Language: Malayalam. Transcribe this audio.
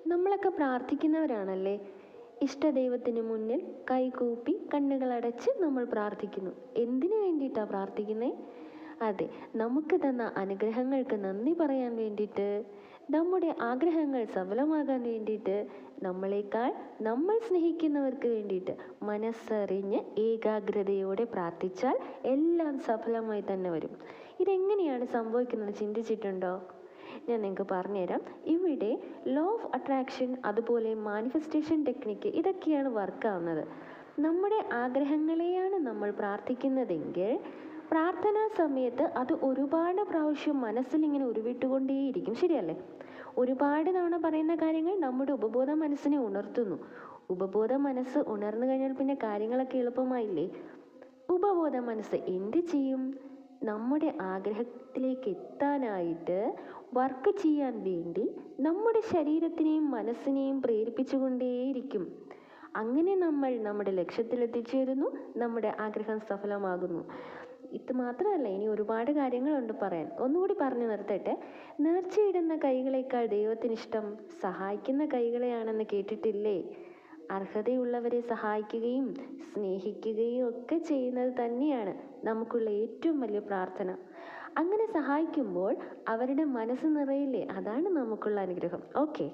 നമ്മളൊക്കെ പ്രാർത്ഥിക്കുന്നവരാണല്ലേ? ഇഷ്ടദൈവത്തിന് മുന്നിൽ കൈകൂപ്പി കണ്ണുകളടച്ച് നമ്മൾ പ്രാർത്ഥിക്കുന്നു. എന്തിനു വേണ്ടിയിട്ടാണ് പ്രാർത്ഥിക്കുന്നത്? അതെ, നമുക്ക് തന്ന അനുഗ്രഹങ്ങൾക്ക് നന്ദി പറയാൻ വേണ്ടിയിട്ട്, നമ്മുടെ ആഗ്രഹങ്ങൾ സഫലമാകാൻ വേണ്ടിയിട്ട്, നമ്മളെക്കാൾ നമ്മൾ സ്നേഹിക്കുന്നവർക്ക് വേണ്ടിയിട്ട് മനസ്സറിഞ്ഞ് ഏകാഗ്രതയോടെ പ്രാർത്ഥിച്ചാൽ എല്ലാം സഫലമായി തന്നെ വരും. ഇതെങ്ങനെയാണ് സംഭവിക്കുന്നത് ചിന്തിച്ചിട്ടുണ്ടോ? ഞാൻ നിങ്ങൾക്ക് പറഞ്ഞുതരാം. ഇവിടെ ലോ ഓഫ് അട്രാക്ഷൻ, അതുപോലെ മാനിഫെസ്റ്റേഷൻ ടെക്നിക്ക്, ഇതൊക്കെയാണ് വർക്കാവുന്നത്. നമ്മുടെ ആഗ്രഹങ്ങളെയാണ് നമ്മൾ പ്രാർത്ഥിക്കുന്നതെങ്കിൽ പ്രാർത്ഥനാ സമയത്ത് അത് ഒരുപാട് പ്രാവശ്യം മനസ്സിലിങ്ങനെ ഉരുവിട്ടുകൊണ്ടേയിരിക്കും. ശരിയല്ലേ? ഒരുപാട് തവണ പറയുന്ന കാര്യങ്ങൾ നമ്മുടെ ഉപബോധ മനസ്സിനെ ഉണർത്തുന്നു. ഉപബോധ മനസ്സ് ഉണർന്നു കഴിഞ്ഞാൽ പിന്നെ കാര്യങ്ങളൊക്കെ എളുപ്പമായില്ലേ? ഉപബോധ മനസ്സ് എന്ത് ചെയ്യും? നമ്മുടെ ആഗ്രഹത്തിലേക്ക് എത്താനായിട്ട് വർക്ക് ചെയ്യാൻ വേണ്ടി നമ്മുടെ ശരീരത്തിനെയും മനസ്സിനെയും പ്രേരിപ്പിച്ചുകൊണ്ടേയിരിക്കും. അങ്ങനെ നമ്മൾ നമ്മുടെ ലക്ഷ്യത്തിലെത്തിച്ചേരുന്നു, നമ്മുടെ ആഗ്രഹം സഫലമാകുന്നു. ഇത് മാത്രമല്ല, ഇനി ഒരുപാട് കാര്യങ്ങളുണ്ട് പറയാൻ. ഒന്നുകൂടി പറഞ്ഞു നിർത്തട്ടെ. നേർച്ചയിടുന്ന കൈകളേക്കാൾ ദൈവത്തിനിഷ്ടം സഹായിക്കുന്ന കൈകളെയാണെന്ന് കേട്ടിട്ടില്ലേ? അർഹതയുള്ളവരെ സഹായിക്കുകയും സ്നേഹിക്കുകയും ഒക്കെ ചെയ്യുന്നത് തന്നെയാണ് നമുക്കുള്ള ഏറ്റവും വലിയ പ്രാർത്ഥന. അങ്ങനെ സഹായിക്കുമ്പോൾ അവരുടെ മനസ്സ് നിറയില്ലേ? അതാണ് നമുക്കുള്ള അനുഗ്രഹം. ഓക്കെ.